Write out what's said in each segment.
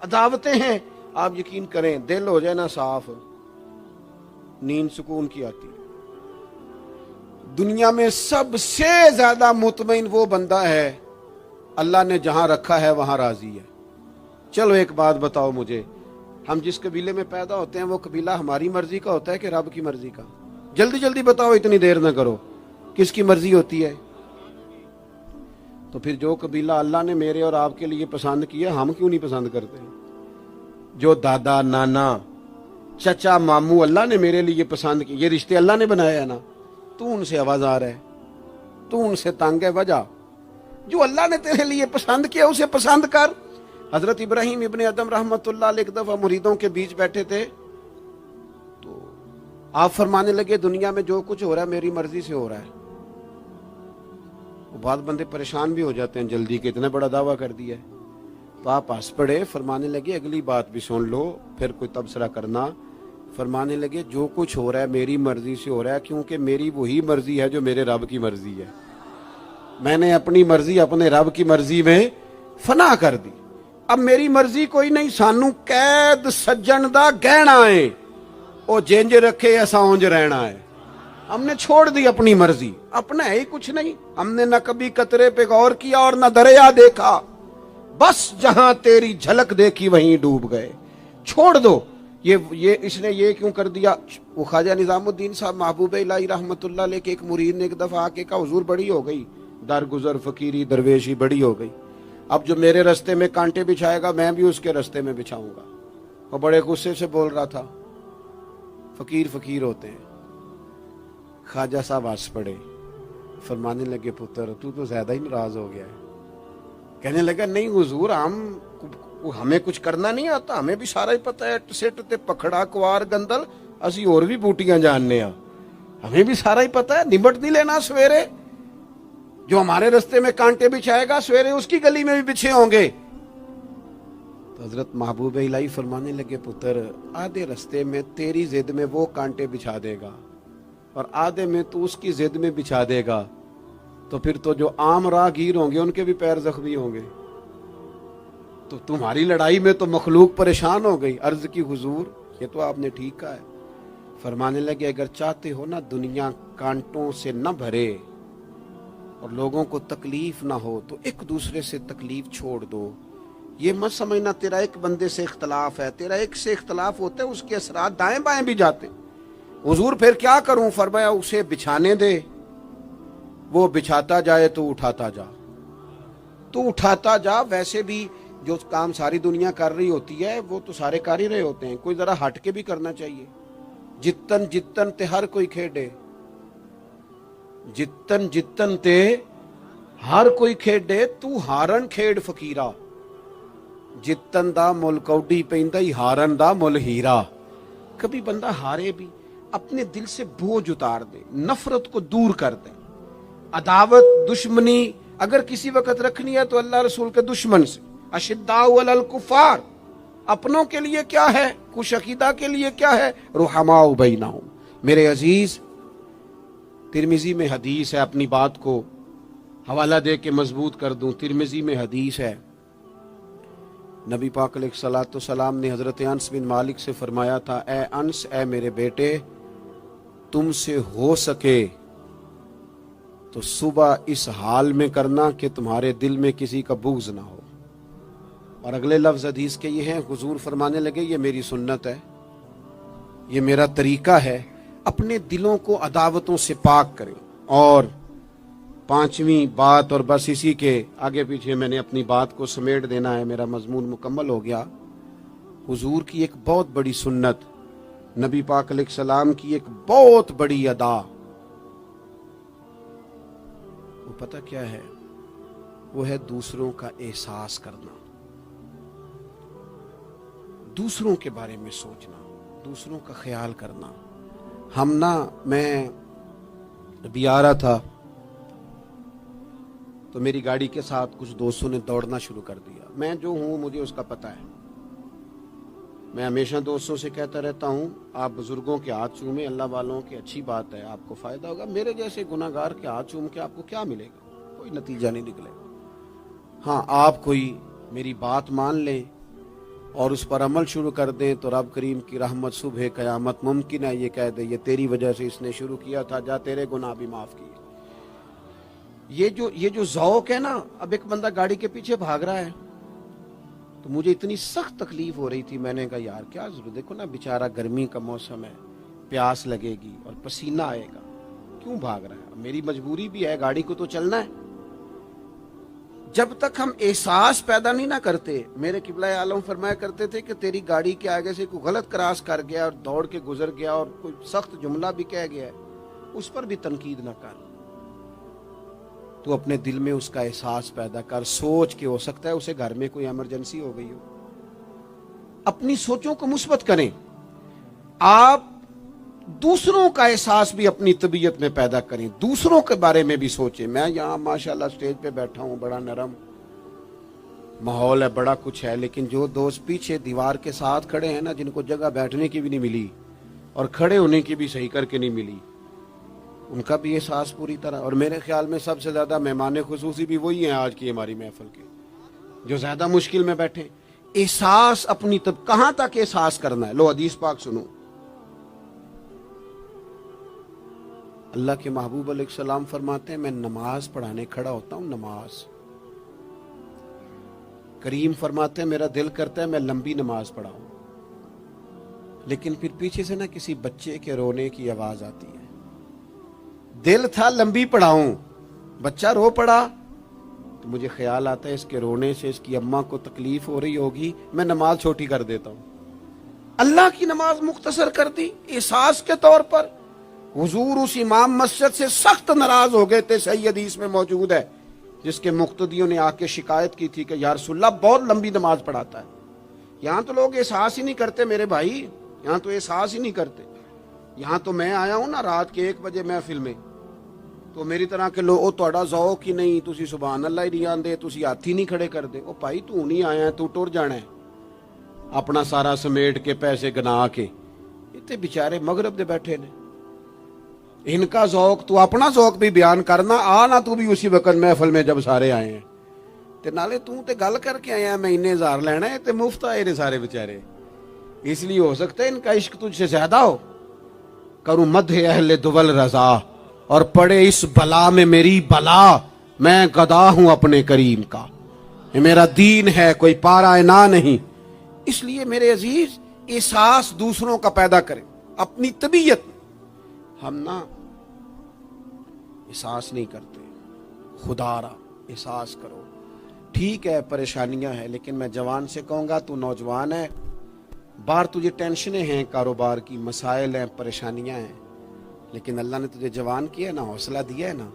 عداوتیں ہیں. آپ یقین کریں دل ہو جائے نا صاف, نیند سکون کی آتی. دنیا میں سب سے زیادہ مطمئن وہ بندہ ہے اللہ نے جہاں رکھا ہے وہاں راضی ہے. چلو ایک بات بتاؤ مجھے, ہم جس قبیلے میں پیدا ہوتے ہیں وہ قبیلہ ہماری مرضی کا ہوتا ہے کہ رب کی مرضی کا؟ جلدی جلدی بتاؤ, اتنی دیر نہ کرو. کس کی مرضی ہوتی ہے؟ تو پھر جو قبیلہ اللہ نے میرے اور آپ کے لیے پسند کیا ہم کیوں نہیں پسند کرتے؟ جو دادا نانا چچا ماموں اللہ نے میرے لیے پسند کی, یہ رشتے اللہ نے بنایا ہے نا. تو ان سے آوازار ہے, تو ان سے تنگ ہے. وجہ جو اللہ نے تیرے لیے پسند کیا اسے پسند کر. حضرت ابراہیم ابن ادم رحمت اللہ علیہ ایک دفعہ مریدوں کے بیچ بیٹھے تھے تو آپ فرمانے لگے دنیا میں جو کچھ ہو رہا ہے میری مرضی سے ہو رہا ہے. بعض بندے پریشان بھی ہو جاتے ہیں جلدی کہ اتنا بڑا دعویٰ کر دیا ہے. تو آپ ہنس پڑے, فرمانے لگے اگلی بات بھی سن لو پھر کوئی تبصرہ کرنا. فرمانے لگے جو کچھ ہو رہا ہے میری مرضی سے ہو رہا ہے, کیونکہ میری وہی مرضی ہے جو میرے رب کی مرضی ہے. میں نے اپنی مرضی اپنے رب کی مرضی میں فنا کر دی. اب میری مرضی کوئی نہیں, سانو قید سجن دا گہنا ہے, او جنج رکھے ایسا اونج رہنا ہے. ہم نے چھوڑ دی اپنی مرضی, اپنا ہے ہی کچھ نہیں. ہم نے نہ کبھی قطرے پہ غور کیا اور نہ دریا دیکھا, بس جہاں تیری جھلک دیکھی وہیں ڈوب گئے. چھوڑ دو. یہ اس نے یہ کیوں کر دیا؟ وہ خواجہ نظام الدین صاحب محبوب الہی رحمت اللہ علیہ کے ایک مرید نے ایک دفعہ آ کے کہا حضور بڑی ہو گئی, درگزر فقیری درویشی بڑی ہو گئی, اب جو میرے رستے میں کانٹے بچھائے گا میں بھی اس کے رستے میں بچھاؤں گا. اور بڑے غصے سے بول رہا تھا. فقیر فقیر ہوتے ہیں. خواجہ صاحب ہنس پڑے, فرمانے لگے پتر تو زیادہ ہی ناراض ہو گیا ہے. کہنے لگا نہیں حضور, ہمیں کچھ کرنا نہیں آتا, ہمیں بھی سارا ہی پتہ ہے. سٹ تے پکھڑا کوار گندل اسی اور بھی بوٹیاں جاننے ہاں, ہمیں بھی سارا ہی پتہ ہے. نمٹ نہیں لینا سویرے, جو ہمارے رستے میں کانٹے بچھائے گا سویرے اس کی گلی میں بھی بچھے ہوں گے. تو حضرت محبوب الہی فرمانے لگے پتر آدھے رستے میں تیری ضد میں وہ کانٹے بچھا دے گا اور آدھے میں تو اس کی ضد میں بچھا دے گا, تو پھر تو جو عام راہگیر ہوں گے ان کے بھی پیر زخمی ہوں گے. تو تمہاری لڑائی میں تو مخلوق پریشان ہو گئی. عرض کی حضور یہ تو آپ نے ٹھیک کہا ہے. فرمانے لگے اگر چاہتے ہو نا دنیا کانٹوں سے نہ بھرے اور لوگوں کو تکلیف نہ ہو تو ایک دوسرے سے تکلیف چھوڑ دو. یہ مت سمجھنا تیرا ایک بندے سے اختلاف ہے, تیرا ایک سے اختلاف ہوتا ہے اس کے اثرات دائیں بائیں بھی جاتے. حضور پھر کیا کروں؟ فرمایا اسے بچھانے دے, وہ بچھاتا جائے تو اٹھاتا جا, تو اٹھاتا جا. ویسے بھی جو کام ساری دنیا کر رہی ہوتی ہے وہ تو سارے کر ہی رہے ہوتے ہیں, کوئی ذرا ہٹ کے بھی کرنا چاہیے. جتن جتن تے ہر کوئی کھیڈے, جتن جتن تے ہر کوئی کھیڈے, تو ہارن کھیڈ فقیرا, جتن دا مل کوڈی پیندا ہی ہارن دا مل ہیرا. کبھی بندہ ہارے بھی اپنے دل سے بوجھ اتار دے, نفرت کو دور کر دے. عداوت دشمنی اگر کسی وقت رکھنی ہے تو اللہ رسول کے دشمن سے. اشداء علی الکفار, اپنوں کے لیے کیا ہے, خوش عقیدہ کے لیے کیا ہے, رحماء بینہم. میرے عزیز ترمذی میں حدیث ہے, اپنی بات کو حوالہ دے کے مضبوط کر دوں. ترمذی میں حدیث ہے, نبی پاک علیہ الصلوۃ والسلام نے حضرت انس بن مالک سے فرمایا تھا, اے انس, اے میرے بیٹے, تم سے ہو سکے تو صبح اس حال میں کرنا کہ تمہارے دل میں کسی کا بغض نہ ہو. اور اگلے لفظ حدیث کے یہ ہیں, حضور فرمانے لگے یہ میری سنت ہے, یہ میرا طریقہ ہے, اپنے دلوں کو عداوتوں سے پاک کریں. اور پانچویں بات, اور بس اسی کے آگے پیچھے میں نے اپنی بات کو سمیٹ دینا ہے, میرا مضمون مکمل ہو گیا. حضور کی ایک بہت بڑی سنت, نبی پاک علیہ السلام کی ایک بہت بڑی ادا, وہ پتہ کیا ہے؟ وہ ہے دوسروں کا احساس کرنا, دوسروں کے بارے میں سوچنا, دوسروں کا خیال کرنا. میں ابھی آ رہا تھا تو میری گاڑی کے ساتھ کچھ دوستوں نے دوڑنا شروع کر دیا. میں جو ہوں مجھے اس کا پتہ ہے, میں ہمیشہ دوستوں سے کہتا رہتا ہوں آپ بزرگوں کے ہاتھ چومیں, اللہ والوں کی اچھی بات ہے, آپ کو فائدہ ہوگا. میرے جیسے گناہ گار کے ہاتھ چوم کے آپ کو کیا ملے گا؟ کوئی نتیجہ نہیں نکلے گا. ہاں آپ کوئی میری بات مان لیں اور اس پر عمل شروع کر دیں تو رب کریم کی رحمت صبح قیامت ممکن ہے یہ کہہ دے یہ تیری وجہ سے اس نے شروع کیا تھا، جا تیرے گناہ بھی معاف کیے۔ یہ جو ذوق ہے نا، اب ایک بندہ گاڑی کے پیچھے بھاگ رہا ہے تو مجھے اتنی سخت تکلیف ہو رہی تھی، میں نے کہا یار کیا ضرورت، دیکھو نا بیچارہ گرمی کا موسم ہے، پیاس لگے گی اور پسینہ آئے گا، کیوں بھاگ رہا ہے؟ میری مجبوری بھی ہے، گاڑی کو تو چلنا ہے۔ جب تک ہم احساس پیدا نہیں نہ کرتے، میرے قبلہ عالم فرمایا کرتے تھے کہ تیری گاڑی کے آگے سے کوئی غلط کراس کر گیا اور دوڑ کے گزر گیا اور کوئی سخت جملہ بھی کہہ گیا ہے، اس پر بھی تنقید نہ کر، تو اپنے دل میں اس کا احساس پیدا کر، سوچ کے ہو سکتا ہے اسے گھر میں کوئی ایمرجنسی ہو گئی ہو۔ اپنی سوچوں کو مثبت کریں، آپ دوسروں کا احساس بھی اپنی طبیعت میں پیدا کریں، دوسروں کے بارے میں بھی سوچیں۔ میں یہاں ماشاءاللہ سٹیج پہ بیٹھا ہوں، بڑا نرم ماحول ہے، بڑا کچھ ہے، لیکن جو دوست پیچھے دیوار کے ساتھ کھڑے ہیں نا، جن کو جگہ بیٹھنے کی بھی نہیں ملی اور کھڑے ہونے کی بھی صحیح کر کے نہیں ملی، ان کا بھی احساس پوری طرح، اور میرے خیال میں سب سے زیادہ مہمان خصوصی بھی وہی ہیں آج کی ہماری محفل کے، جو زیادہ مشکل میں بیٹھے۔ احساس اپنی کہاں تک احساس کرنا ہے؟ لو حدیث پاک سنو، اللہ کے محبوب علیہ السلام فرماتے ہیں میں نماز پڑھانے کھڑا ہوتا ہوں، نماز، کریم فرماتے ہیں میرا دل کرتا ہے میں لمبی نماز پڑھاؤں، لیکن پھر پیچھے سے نہ کسی بچے کے رونے کی آواز آتی ہے، دل تھا لمبی پڑھاؤں، بچہ رو پڑا تو مجھے خیال آتا ہے اس کے رونے سے اس کی اماں کو تکلیف ہو رہی ہوگی، میں نماز چھوٹی کر دیتا ہوں، اللہ کی نماز مختصر کر دی احساس کے طور پر۔ حضور اس امام مسجد سے سخت ناراض ہو گئے تھے، صحیح حدیث میں موجود ہے، جس کے مقتدیوں نے آ کے شکایت کی تھی کہ یا رسول اللہ بہت لمبی نماز پڑھاتا ہے۔ یہاں تو لوگ احساس ہی نہیں کرتے میرے بھائی، یہاں تو احساس ہی نہیں کرتے۔ یہاں تو میں آیا ہوں نا رات کے 1 بجے محفل میں، تو میری طرح کے لوگ تہاڈا ذوق ہی نہیں، تسی سبحان اللہ ہی نہیں آندے، تسی ہاتھ ہی نہیں کھڑے کر دے۔ او بھائی تو نہیں آیا ہے، تو ٹر جانا ہے اپنا سارا سمیٹ کے پیسے گنا کے، اتنے بیچارے مغرب دے بیٹھے نے، ان کا ذوق، تو اپنا ذوق بھی بیان کرنا، آنا تو بھی اسی وقت محفل میں جب سارے آئے ہیں، تے نالے تو تے گل کر کے آیا میں انہیں ہزار لینا ہے، تے مفت آئے نے سارے بیچارے، اس لیے ہو سکتا ہے ان کا عشق تجھ سے زیادہ ہو۔ کروں مدح اہل دول رضا اور پڑے اس بلا میں میری بلا، میں گدا ہوں اپنے کریم کا، یہ میرا دین ہے کوئی پارا نہ نہیں۔ اس لیے میرے عزیز احساس دوسروں کا پیدا کریں اپنی طبیعت میں۔ ہم نا احساس نہیں کرتے، خدا را احساس کرو۔ ٹھیک ہے پریشانیاں ہیں، لیکن میں جوان سے کہوں گا تو نوجوان ہے، باہر تجھے ٹینشنیں ہیں، کاروبار کی مسائل ہیں، پریشانیاں ہیں، لیکن اللہ نے تجھے جوان کیا ہے نا، حوصلہ دیا ہے نا،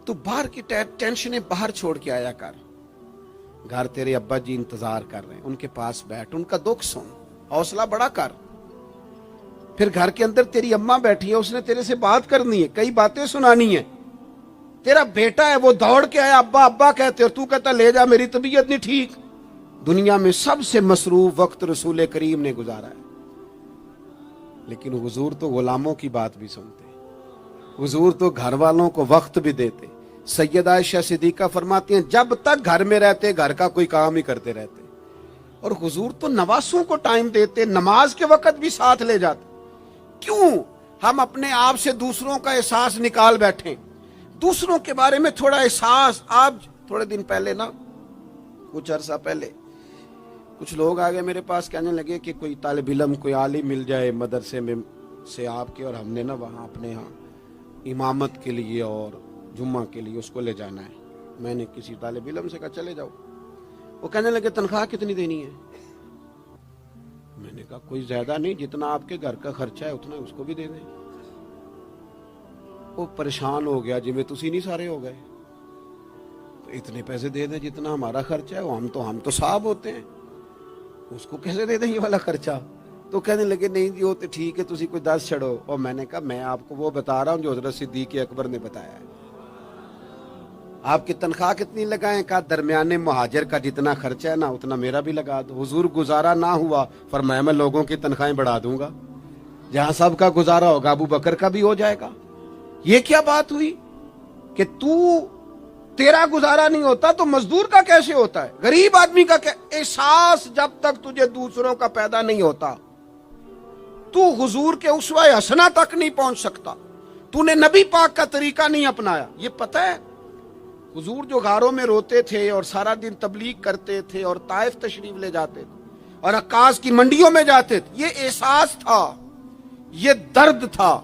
تو باہر کی ٹینشنیں باہر چھوڑ کے آیا کر۔ گھر تیرے ابا جی انتظار کر رہے ہیں، ان کے پاس بیٹھ، ان کا دکھ سن، حوصلہ بڑا کر۔ پھر گھر کے اندر تیری اماں بیٹھی ہے، اس نے تیرے سے بات کرنی ہے، کئی باتیں سنانی ہیں۔ تیرا بیٹا ہے وہ دوڑ کے آیا، ابا ابا کہتے، اور تو کہتا لے جا میری طبیعت نہیں ٹھیک۔ دنیا میں سب سے مصروف وقت رسول کریم نے گزارا ہے، لیکن حضور تو غلاموں کی بات بھی سنتے، حضور تو گھر والوں کو وقت بھی دیتے۔ سیدہ عائشہ صدیقہ فرماتی ہیں جب تک گھر میں رہتے گھر کا کوئی کام ہی کرتے رہتے، اور حضور تو نواسوں کو ٹائم دیتے، نماز کے وقت بھی ساتھ لے جاتے۔ کیوں ہم اپنے آپ سے دوسروں کا احساس نکال بیٹھیں، دوسروں کے بارے میں تھوڑا احساس۔ آپ تھوڑے دن پہلے نا، کچھ عرصہ پہلے کچھ لوگ آگے میرے پاس کہنے لگے کہ کوئی طالب علم، کوئی عالم مل جائے مدرسے میں سے آپ کے، اور ہم نے نا وہاں اپنے ہاں امامت کے لیے اور جمعہ کے لیے اس کو لے جانا ہے۔ میں نے کسی طالب علم سے کہا چلے جاؤ، وہ کہنے لگے تنخواہ کتنی دینی ہے؟ میں نے کہا کوئی زیادہ نہیں، جتنا آپ کے گھر کا خرچہ ہے اتنا اس کو بھی دے دیں۔ وہ پریشان ہو گیا، جی میں تسی نہیں سارے ہو گئے، تو اتنے پیسے دے دیں جتنا ہمارا خرچہ ہے، ہم تو صاحب ہوتے ہیں، اس کو کیسے دے دیں یہ والا خرچہ؟ تو کہنے لگے نہیں جی وہ تو ٹھیک ہے، تسی کوئی 10 چھڑو۔ اور میں نے کہا میں آپ کو وہ بتا رہا ہوں جو حضرت صدیق اکبر نے بتایا ہے۔ آپ کی تنخواہ کتنی لگائیں؟ کہا درمیانے مہاجر کا جتنا خرچہ ہے نا اتنا میرا بھی لگا دو۔ حضور گزارا نہ ہوا، فرمایا میں لوگوں کی تنخواہیں بڑھا دوں گا، جہاں سب کا گزارا ہوگا ابو بکر کا بھی ہو جائے گا۔ یہ کیا بات ہوئی کہ تو تیرا گزارا نہیں ہوتا تو مزدور کا کیسے ہوتا ہے؟ غریب آدمی کا احساس جب تک تجھے دوسروں کا پیدا نہیں ہوتا تو حضور کے اسوہ حسنہ تک نہیں پہنچ سکتا. تو نے نبی پاک کا طریقہ نہیں اپنایا. یہ پتہ ہے حضور جو غاروں میں روتے تھے اور سارا دن تبلیغ کرتے تھے اور طائف تشریف لے جاتے تھے اور عکاظ کی منڈیوں میں جاتے تھے، یہ احساس تھا، یہ درد تھا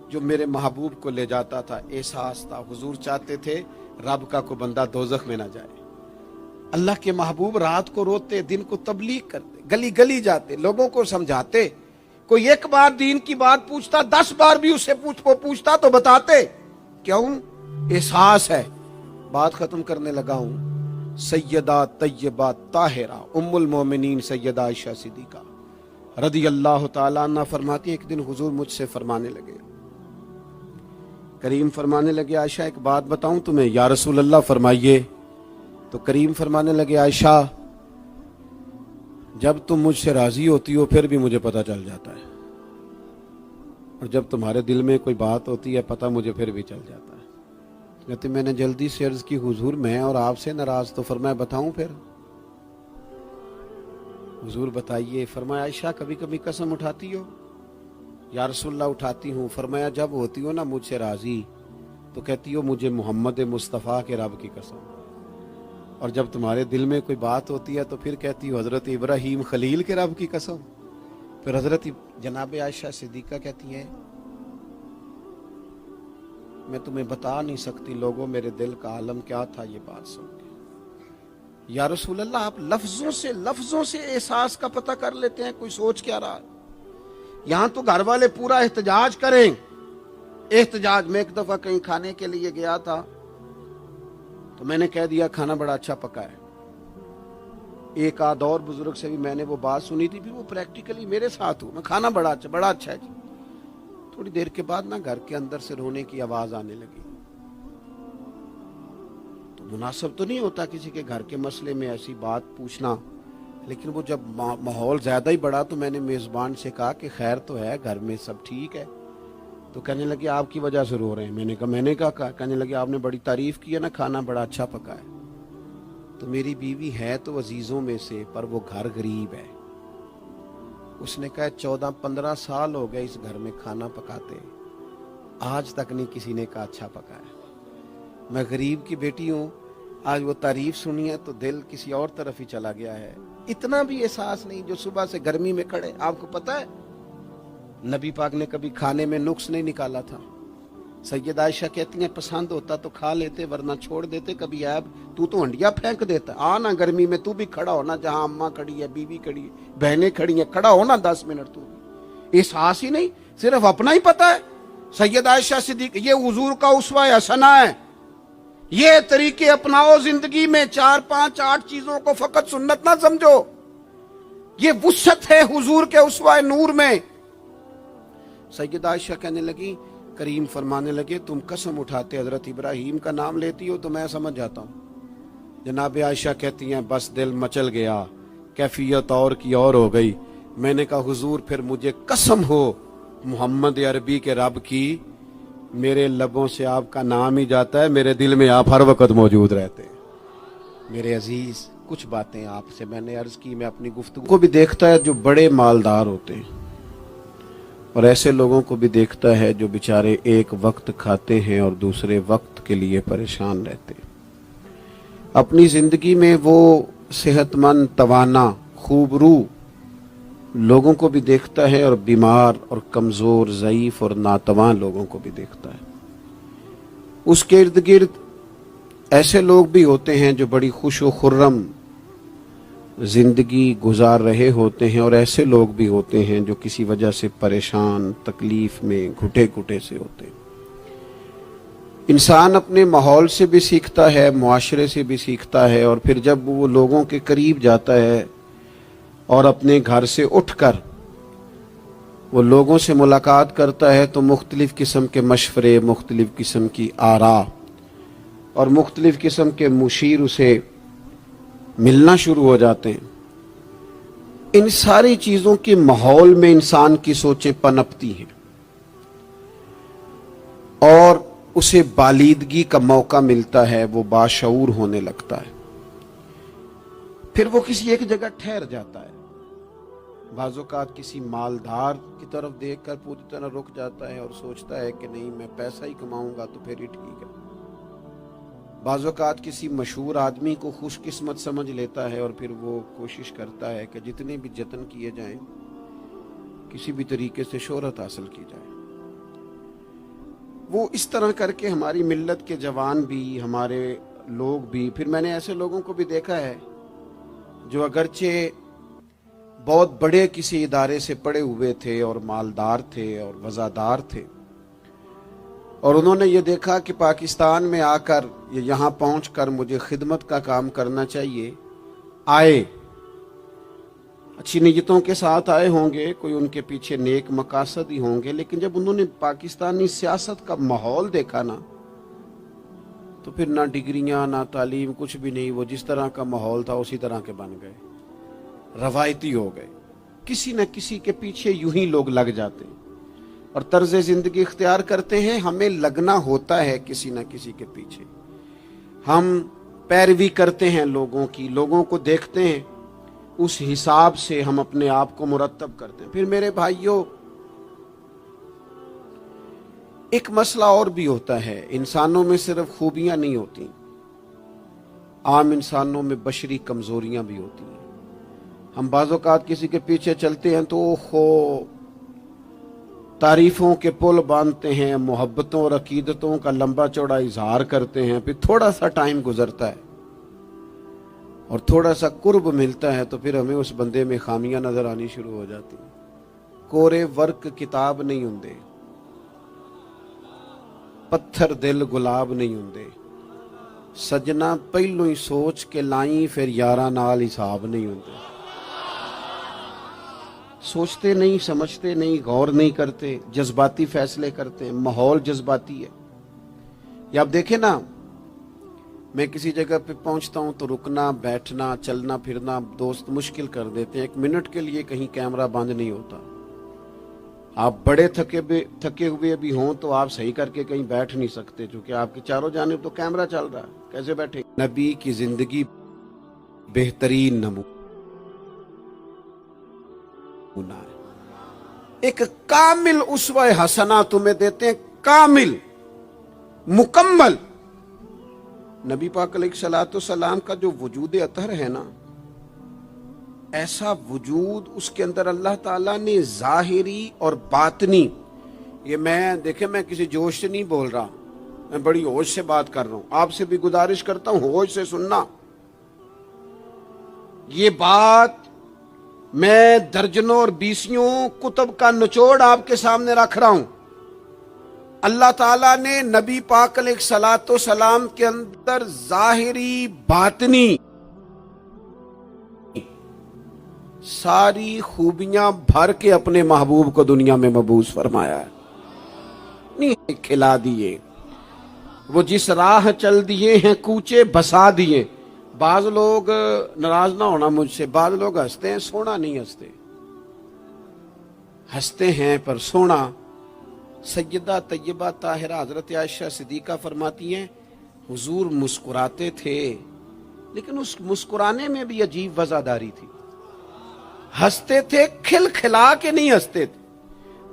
جو میرے محبوب کو لے جاتا تھا. احساس تھا. حضور چاہتے تھے رب کا کوئی بندہ دوزخ میں نہ جائے. اللہ کے محبوب رات کو روتے، دن کو تبلیغ کرتے، گلی گلی جاتے، لوگوں کو سمجھاتے. کوئی ایک بار دین کی بات پوچھتا، 10 بار بھی اس سے پوچھتا تو بتاتے. کیوں؟ احساس ہے. بات ختم کرنے لگا ہوں. سیدہ طیبہ طاہرہ ام المومنین سیدہ عائشہ صدیقہ رضی اللہ تعالیٰ عنہ فرماتی، ایک دن حضور مجھ سے فرمانے لگے، کریم فرمانے لگے عائشہ ایک بات بتاؤں تمہیں؟ یا رسول اللہ فرمائیے. تو کریم فرمانے لگے عائشہ جب تم مجھ سے راضی ہوتی ہو پھر بھی مجھے پتہ چل جاتا ہے، اور جب تمہارے دل میں کوئی بات ہوتی ہے پتہ مجھے پھر بھی چل جاتا ہے. کہتے میں نے جلدی سے عرض کی حضور میں اور آپ سے ناراض. تو فرمایا بتاؤں پھر؟ حضور بتائیے. فرمایا عائشہ کبھی کبھی قسم اٹھاتی ہو؟ یا رسول اللہ اٹھاتی ہوں. فرمایا جب ہوتی ہو نا مجھ سے راضی تو کہتی ہو مجھے محمد مصطفیٰ کے رب کی قسم، اور جب تمہارے دل میں کوئی بات ہوتی ہے تو پھر کہتی ہو حضرت ابراہیم خلیل کے رب کی قسم. پھر حضرت جناب عائشہ صدیقہ کہتی ہیں میں تمہیں بتا نہیں سکتی لوگوں میرے دل کا عالم کیا تھا یہ بات سن کے. یا رسول اللہ آپ لفظوں سے احساس کا پتہ کر لیتے ہیں کوئی سوچ کیا رہا ہے. یہاں تو گھر والے پورا احتجاج کریں. احتجاج. میں ایک دفعہ کہیں کھانے کے لیے گیا تھا تو میں نے کہہ دیا کھانا بڑا اچھا پکا ہے. ایک آدھ اور بزرگ سے بھی میں نے وہ بات سنی تھی، بھی وہ پریکٹیکلی میرے ساتھ ہوں. میں کھانا بڑا اچھا ہے جی. تھوڑی دیر کے بعد نا گھر کے اندر سے رونے کی آواز آنے لگی. تو مناسب تو نہیں ہوتا کسی کے گھر کے مسئلے میں ایسی بات پوچھنا، لیکن وہ جب ماحول زیادہ ہی بڑا تو میں نے میزبان سے کہا کہ خیر تو ہے گھر میں سب ٹھیک ہے؟ تو کہنے لگے آپ کی وجہ سے رو رہے ہیں. میں نے کہا کہنے لگے آپ نے بڑی تعریف کی ہے نا کھانا بڑا اچھا پکا ہے. تو میری بیوی ہے تو عزیزوں میں سے پر وہ گھر غریب ہے. اس نے کہا 14-15 سال ہو گئے اس گھر میں کھانا پکاتے، آج تک نہیں کسی نے کہا اچھا پکا ہے. میں غریب کی بیٹی ہوں، آج وہ تعریف سنی ہے تو دل کسی اور طرف ہی چلا گیا ہے. اتنا بھی احساس نہیں جو صبح سے گرمی میں کھڑے. آپ کو پتا ہے نبی پاک نے کبھی کھانے میں نقص نہیں نکالا تھا. سیدہ عائشہ کہتی ہیں پسند ہوتا تو کھا لیتے ورنہ چھوڑ دیتے. کبھی عیب تو ہنڈیا پھینک دیتا. آنا گرمی میں تو بھی کھڑا ہونا، جہاں اماں کھڑی ہے، بیوی کھڑی ہے، بہنیں کھڑی ہیں، کھڑا ہونا 10 منٹ. تو بھی احساس ہی نہیں، صرف اپنا ہی پتا ہے. سیدہ عائشہ صدیقہ یہ حضور کا اسوہ حسنہ ہے. یہ طریقے اپناؤ زندگی میں. 4 5 8 چیزوں کو فقط سنت نہ سمجھو. یہ وسعت ہے حضور کے اسوہ نور میں. سیدہ عائشہ کہنے لگی، کریم فرمانے لگے تم قسم اٹھاتے حضرت ابراہیم کا نام لیتی ہو تو میں سمجھ جاتا ہوں. جناب عائشہ کہتی ہیں بس دل مچل گیا، کیفیت اور کی اور ہو گئی. میں نے کہا حضور پھر مجھے قسم ہو محمد عربی کے رب کی، میرے لبوں سے آپ کا نام ہی جاتا ہے، میرے دل میں آپ ہر وقت موجود رہتے ہیں. میرے عزیز کچھ باتیں آپ سے میں نے عرض کی. میں اپنی گفتگو کو بھی دیکھتا ہے جو بڑے مالدار ہوتے ہیں، اور ایسے لوگوں کو بھی دیکھتا ہے جو بیچارے ایک وقت کھاتے ہیں اور دوسرے وقت کے لیے پریشان رہتے ہیں. اپنی زندگی میں وہ صحت مند، توانا، خوبرو لوگوں کو بھی دیکھتا ہے اور بیمار اور کمزور، ضعیف اور ناتواں لوگوں کو بھی دیکھتا ہے. اس کے ارد گرد ایسے لوگ بھی ہوتے ہیں جو بڑی خوش و خرم زندگی گزار رہے ہوتے ہیں، اور ایسے لوگ بھی ہوتے ہیں جو کسی وجہ سے پریشان، تکلیف میں، گھٹے گھٹے سے ہوتے ہیں. انسان اپنے ماحول سے بھی سیکھتا ہے، معاشرے سے بھی سیکھتا ہے، اور پھر جب وہ لوگوں کے قریب جاتا ہے اور اپنے گھر سے اٹھ کر وہ لوگوں سے ملاقات کرتا ہے تو مختلف قسم کے مشورے، مختلف قسم کی آراء اور مختلف قسم کے مشیر اسے ملنا شروع ہو جاتے ہیں. ان ساری چیزوں کے ماحول میں انسان کی سوچیں پنپتی ہیں، اور اسے بالیدگی کا موقع ملتا ہے، وہ باشعور ہونے لگتا ہے، پھر وہ کسی ایک جگہ ٹھہر جاتا ہے۔ بعض اوقات کسی مالدار کی طرف دیکھ کر پوری طرح رک جاتا ہے اور سوچتا ہے کہ نہیں، میں پیسہ ہی کماؤں گا تو پھر ہی ٹھیک ہے۔ بعض اوقات کسی مشہور آدمی کو خوش قسمت سمجھ لیتا ہے اور پھر وہ کوشش کرتا ہے کہ جتنے بھی جتن کیے جائیں کسی بھی طریقے سے شہرت حاصل کی جائے۔ وہ اس طرح کر کے ہماری ملت کے جوان بھی، ہمارے لوگ بھی، پھر میں نے ایسے لوگوں کو بھی دیکھا ہے جو اگرچہ بہت بڑے کسی ادارے سے پڑے ہوئے تھے اور مالدار تھے اور وزادار تھے، اور انہوں نے یہ دیکھا کہ پاکستان میں آ کر، یہاں پہنچ کر مجھے خدمت کا کام کرنا چاہیے، آئے، اچھی نیتوں کے ساتھ آئے ہوں گے، کوئی ان کے پیچھے نیک مقاصد ہی ہوں گے، لیکن جب انہوں نے پاکستانی سیاست کا ماحول دیکھا نا، تو پھر نہ ڈگریاں نہ تعلیم کچھ بھی نہیں، وہ جس طرح کا ماحول تھا اسی طرح کے بن گئے، روایتی ہو گئے۔ کسی نہ کسی کے پیچھے یوں ہی لوگ لگ جاتے ہیں اور طرز زندگی اختیار کرتے ہیں۔ ہمیں لگنا ہوتا ہے کسی نہ کسی کے پیچھے، ہم پیروی کرتے ہیں لوگوں کی، لوگوں کو دیکھتے ہیں، اس حساب سے ہم اپنے آپ کو مرتب کرتے ہیں۔ پھر میرے بھائیوں، ایک مسئلہ اور بھی ہوتا ہے، انسانوں میں صرف خوبیاں نہیں ہوتی، عام انسانوں میں بشری کمزوریاں بھی ہوتی ہیں۔ ہم بعض اوقات کسی کے پیچھے چلتے ہیں تو تعریفوں کے پل باندھتے ہیں، محبتوں اور عقیدتوں کا لمبا چوڑا اظہار کرتے ہیں، پھر تھوڑا سا ٹائم گزرتا ہے اور تھوڑا سا قرب ملتا ہے تو پھر ہمیں اس بندے میں خامیاں نظر آنی شروع ہو جاتی ہیں۔ کورے ورک کتاب نہیں ہوندے، پتھر دل گلاب نہیں ہوندے، سجنا پہلو ہی سوچ کے لائیں پھر یاراں نال حساب نہیں ہوندے۔ سوچتے نہیں، سمجھتے نہیں، غور نہیں کرتے، جذباتی فیصلے کرتے ہیں، ماحول جذباتی ہے۔ یا آپ دیکھیں نا، میں کسی جگہ پہ پہنچتا ہوں تو رکنا، بیٹھنا، چلنا پھرنا دوست مشکل کر دیتے ہیں، 1 منٹ کے لیے کہیں کیمرہ بند نہیں ہوتا۔ آپ بڑے تھکے ہوئے بھی ہوں تو آپ صحیح کر کے کہیں بیٹھ نہیں سکتے، چونکہ آپ کے چاروں جانب تو کیمرہ چل رہا ہے، کیسے بیٹھے؟ نبی کی زندگی بہترین نمونہ ہے۔ ایک کامل اسوہ حسنہ تمہیں دیتے ہیں، کامل، مکمل۔ نبی پاک علیہ الصلوۃ والسلام کا جو وجود اطہر ہے نا، ایسا وجود اس کے اندر اللہ تعالیٰ نے ظاہری اور باطنی، یہ دیکھیں میں کسی جوش سے نہیں بول رہا، میں بڑی ہوش سے بات کر رہا ہوں، آپ سے بھی گزارش کرتا ہوں ہوش سے سننا۔ یہ بات میں درجنوں اور بیسیوں کتب کا نچوڑ آپ کے سامنے رکھ رہا ہوں۔ اللہ تعالیٰ نے نبی پاک علیہ الصلوۃ والسلام کے اندر ظاہری باطنی ساری خوبیاں بھر کے اپنے محبوب کو دنیا میں مبعوث فرمایا ہے، نہیں کھلا دیے، وہ جس راہ چل دیے ہیں کوچے بسا دیے۔ بعض لوگ ناراض نہ ہونا مجھ سے، بعض لوگ ہنستے ہیں، سونا نہیں ہنستے، ہنستے ہیں پر سونا۔ سیدہ طیبہ طاہرہ حضرت عائشہ صدیقہ فرماتی ہیں حضور مسکراتے تھے لیکن اس مسکرانے میں بھی عجیب وزاداری تھی، ہنستے تھے کھل کھلا کے نہیں ہنستے تھے،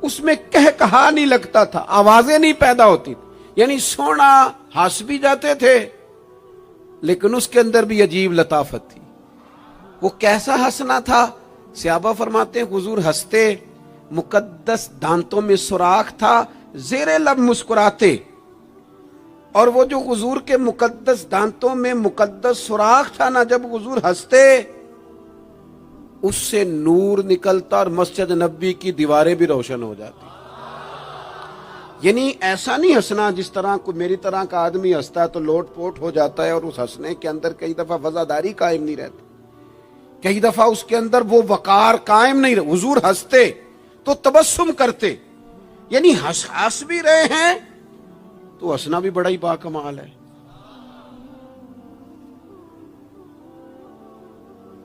اس میں کہا نہیں لگتا تھا، آوازیں نہیں پیدا ہوتی تھی، یعنی سونا ہنس بھی جاتے تھے لیکن اس کے اندر بھی عجیب لطافت تھی۔ وہ کیسا ہنسنا تھا؟ صحابہ فرماتے ہیں حضور ہنستے، مقدس دانتوں میں سوراخ تھا، زیر لب مسکراتے، اور وہ جو حضور کے مقدس دانتوں میں مقدس سوراخ تھا نا، جب حضور ہنستے اس سے نور نکلتا اور مسجد نبوی کی دیواریں بھی روشن ہو جاتی۔ یعنی ایسا نہیں ہنسنا جس طرح کوئی میری طرح کا آدمی ہنستا ہے تو لوٹ پوٹ ہو جاتا ہے اور اس ہنسنے کے اندر کئی دفعہ وزاداری قائم نہیں رہتی، کئی دفعہ اس کے اندر وہ وقار قائم نہیں رہتا۔ حضور ہنستے تو تبسم کرتے، یعنی ہنس بھی رہے ہیں تو ہنسنا بھی بڑا ہی باکمال ہے۔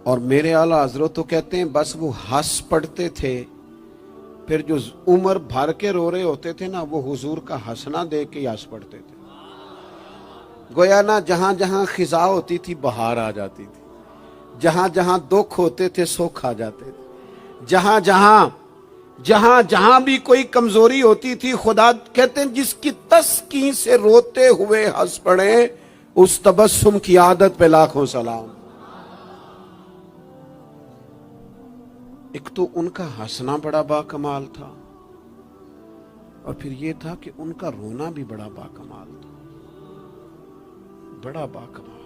اور میرے اعلیٰ حضرت تو کہتے ہیں بس وہ ہنس پڑتے تھے پھر جو عمر بھر کے رو رہے ہوتے تھے نا وہ حضور کا ہنسنا دیکھ کے ہنس پڑتے تھے. گویا نا جہاں جہاں خزاں ہوتی تھی بہار آ جاتی تھی, جہاں جہاں دکھ ہوتے تھے سکھ آ جاتے تھے, جہاں جہاں بھی کوئی کمزوری ہوتی تھی خدا کہتے ہیں جس کی تسکین سے روتے ہوئے ہنس پڑے اس تبسم کی عادت پہ لاکھوں سلام. ایک تو ان کا ہنسنا بڑا با کمال تھا اور پھر یہ تھا کہ ان کا رونا بھی بڑا با کمال تھا, بڑا با کمال.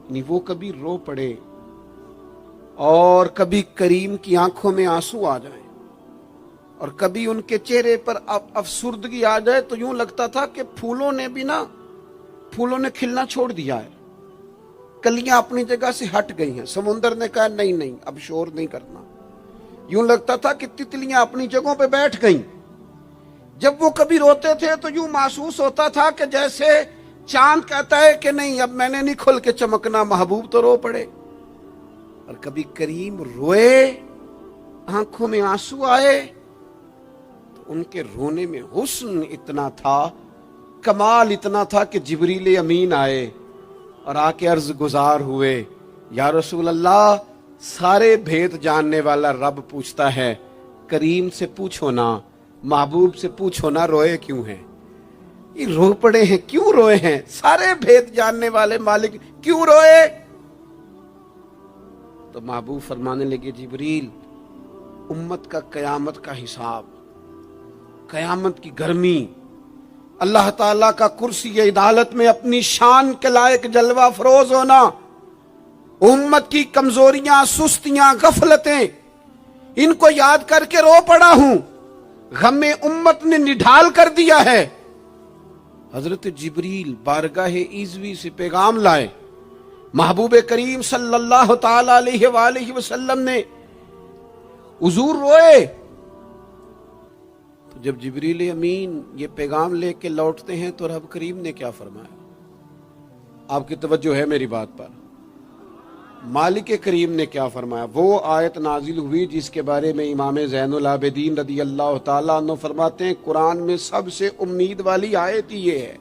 یعنی وہ کبھی رو پڑے اور کبھی کریم کی آنکھوں میں آنسو آ جائیں اور کبھی ان کے چہرے پر افسردگی آ جائے تو یوں لگتا تھا کہ پھولوں نے کھلنا چھوڑ دیا ہے, کلیاں اپنی جگہ سے ہٹ گئی ہیں. سمندر نے کہا نہیں اب شور نہیں کرنا. یوں لگتا تھا کہ تتلیاں اپنی جگہوں پہ بیٹھ گئیں. جب وہ کبھی روتے تھے تو یوں محسوس ہوتا تھا کہ جیسے چاند کہتا ہے کہ نہیں اب میں نے نہیں کھل کے چمکنا, محبوب تو رو پڑے. اور کبھی کریم روئے, آنکھوں میں آنسو آئے تو ان کے رونے میں حسن اتنا تھا, کمال اتنا تھا کہ جبریل امین آئے اور آ کے عرض گزار ہوئے, یا رسول اللہ سارے بھید جاننے والا رب پوچھتا ہے کریم سے پوچھو نا, محبوب سے پوچھو نا روئے کیوں ہیں, یہ رو پڑے ہیں کیوں روئے ہیں, سارے بھید جاننے والے مالک کیوں روئے. تو محبوب فرمانے لگے جبریل امت کا قیامت کا حساب, قیامت کی گرمی, اللہ تعالیٰ کا کرسی عدالت میں اپنی شان کے لائق جلوہ فروز ہونا, امت کی کمزوریاں سستیاں غفلتیں ان کو یاد کر کے رو پڑا ہوں, غم امت نے نڈھال کر دیا ہے. حضرت جبریل بارگاہ ایزوی سے پیغام لائے, محبوب کریم صلی اللہ تعالی علیہ وآلہ وسلم نے حضور روئے. تو جب جبریل امین یہ پیغام لے کے لوٹتے ہیں تو رب کریم نے کیا فرمایا؟ آپ کی توجہ ہے میری بات پر؟ مالک کریم نے کیا فرمایا؟ وہ آیت نازل ہوئی جس کے بارے میں امام زین العابدین رضی اللہ تعالیٰ عنہ فرماتے ہیں قرآن میں سب سے امید والی آیت یہ ہے.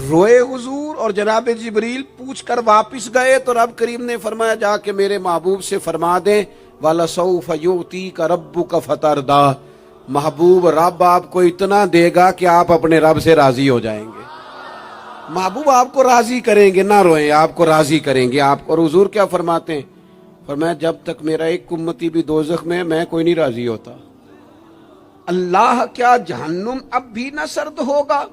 روئے حضور اور جناب جبریل پوچھ کر واپس گئے تو رب کریم نے فرمایا جا کے میرے محبوب سے فرما دیں وَلَسَوْفَ يُؤْتِيكَ رَبُّكَ فَتَرْضَىٰ, محبوب رب آپ کو اتنا دے گا کہ آپ اپنے رب سے راضی ہو جائیں گے. محبوب آپ کو راضی کریں گے, نہ روئیں, آپ کو راضی کریں گے آپ. اور حضور کیا فرماتے ہیں؟ فرمایا جب تک میرا ایک امتی بھی دوزخ میں کوئی نہیں راضی ہوتا. اللہ کیا جہنم اب بھی نہ سرد ہوگا؟